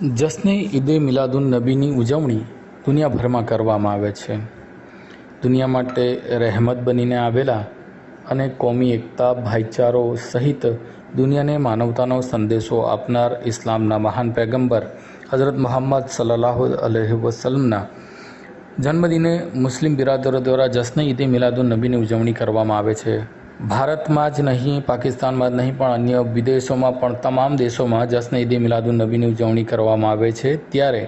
જશ્ને ઈદે મિલાદુન નબીની ઉજવણી દુનિયાભરમાં કરવામાં આવે છે. દુનિયા માટે રહેમત બનીને આવેલા અને કોમી એકતા, ભાઈચારો સહિત દુનિયાને માનવતાનો સંદેશો આપનાર ઇસ્લામના મહાન પૈગંબર હઝરત મુહમ્મદ સલ્લલ્લાહુ અલૈહિ વસલ્લમના જન્મદિને મુસ્લિમ બિરાદરો દ્વારા જશ્ને ઈદે મિલાદુન નબીની ઉજવણી કરવામાં આવે છે. ભારતમાં જ નહીં, પાકિસ્તાનમાં જ નહીં, પણ અન્ય વિદેશોમાં પણ તમામ દેશોમાં જશ્ને ઈદે મિલાદુન નબીની ઉજવણી કરવામાં આવે છે. ત્યારે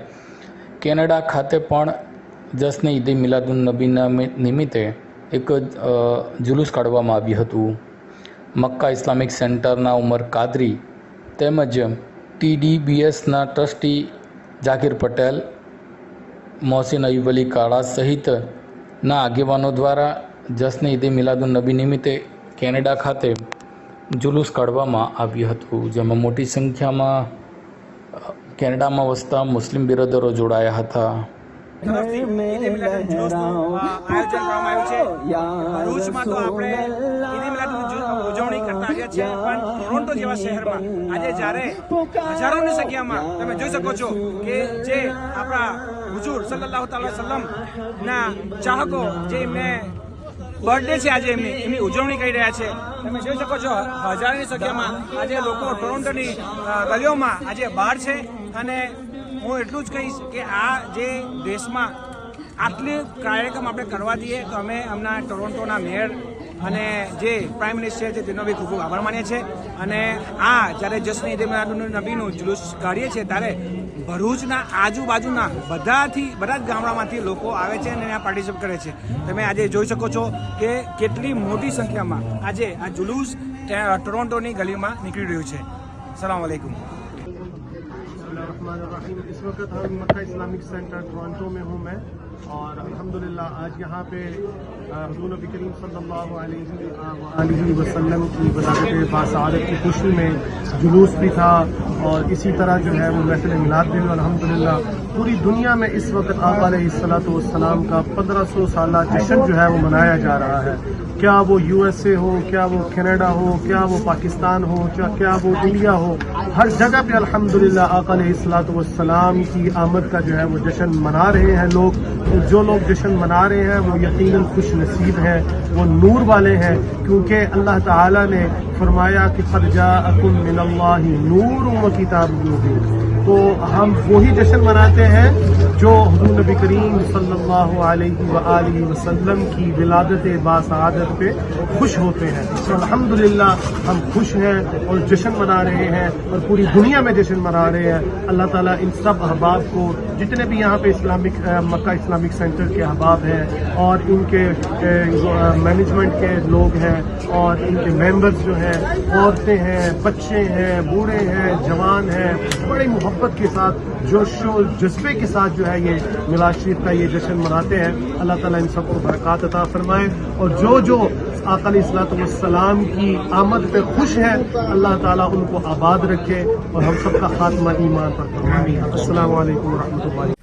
કેનેડા ખાતે પણ જશ્ને ઈદે મિલાદુન નબીના નિમિત્તે એક જુલુસ કાઢવામાં આવ્યું હતું. મક્કા ઇસ્લામિક સેન્ટરના ઉમર કાદરી તેમજ TDBSના ટ્રસ્ટી જાકીર પટેલ, મોહસિન અયુબ અલી કાળા સહિતના આગેવાનો દ્વારા જશ્ને ઈદે મિલાદુન નબી નિમિત્તે કેનેડા ખાતે જુલુસ કાઢવામાં આવ્યું હતું, જેમાં મોટી સંખ્યામાં કેનેડામાં વસતા મુસ્લિમ બિરાદરો જોડાયા હતા. ઉજવણી કરતા આવ્યા છે, પણ ટોરોન્ટો જેવા શહેરમાં આજે જ્યારે હજારોની સંખ્યામાં તમે જોઈ શકો છો કે જે આપણા હુજૂર સલ્લલ્લાહુ અલૈહિ વસલ્લમ ના ચાહકો જે એમને બર્થડે છે આજે એમની ઉજવણી કરી રહ્યા છે. તમે જોઈ શકો છો હજારોની સંખ્યામાં આજે લોકો ટોરોન્ટોની ગલીઓમાં આજે બહાર છે. અને હું એટલું જ કહીશ કે આ જે દેશમાં આટલી કાર્યક્રમ આપણે કરવા દઈએ તો અમે હમણાં ટોરોન્ટોના મેયર અને જે પ્રાઇમ મિનિસ્ટર છે તેનો બી ખૂબ ખૂબ આભાર માનીએ છીએ. અને આ જ્યારે જશ્ને ઈદે મિલાદુન નબીનું જુલુસ કાઢીએ છીએ ત્યારે ભરૂચના આજુબાજુના બધા જ ગામડામાંથી લોકો આવે છે અને આ પાર્ટિસિપેટ કરે છે. તમે આજે જોઈ શકો છો કે કેટલી મોટી સંખ્યામાં આજે આ જુલુસ ટોરોન્ટોની ગલીમાં નીકળી રહ્યું છે. સલામ વાલેકુમ. इस वक्त हम मक्का इस्लामिक सेंटर टोरंटो में हूँ मैं, और अल्हम्दुलिल्लाह आज यहाँ पे हुज़ूर नबी करीम सल्लल्लाहु अलैहि वसल्लम की वलादत बासआदत की खुशी में जुलूस भी था, और इसी तरह जो है वो महफिल मिलाद भी हुआ. अल्हम्दुलिल्लाह पूरी दुनिया में इस वक्त आका अलैहिस्सलातु वस्सलाम का 1500 साला जश्न जो है वो मनाया जा रहा है. क्या वो USA हो, क्या वो कनाडा हो, क्या वो पाकिस्तान हो, क्या वो इंडिया हो, हर जगह पे अल्हम्दुलिल्लाह आका अलैहिस्सलातु वस्सलाम की आमद का जो है वो जश्न मना रहे हैं लोग. जो लोग जश्न मना रहे हैं वो यकीनन खुश नसीब हैं, वो नूर वाले हैं, क्योंकि अल्लाह ताला ने फरमाया कि क़द जाअकुम मिनल्लाहि नूरुन व किताबुम मुबीन. तो हम वही जश्न मनाते हैं जो हुज़ूर नबी करीम सल्लल्लाहु अलैहि वसल्लम की विलादत बासआदत पे खुश होते हैं. तो अल्हम्दुलिल्लाह हम खुश हैं और जश्न मना रहे हैं, और पूरी दुनिया में जश्न मना रहे हैं. अल्लाह ताला इन सब अहबाब को, जितने भी यहाँ पे मक्का इस्लामिक सेंटर के अहबाब हैं और इनके मैनेजमेंट के लोग हैं और इनके मेंबर्स जो हैं, औरतें हैं, बच्चे हैं, बूढ़े हैं, जवान हैं, बड़ी मोहब्बत के साथ, जोश और जज्बे के साथ जो है ये मिलाद शरीफ का ये जश्न मनाते हैं. अल्लाह ताला इन सबको बरकत अता फरमाए, और जो आका अलैहिस्सलातु वस्सलाम की आमद पे खुश है अल्लाह ताला उनको आबाद रखे और हम सबका खात्मा ईमान पर फरमाए. अस्सलामु अलैकुम व रहमतुल्लाहि.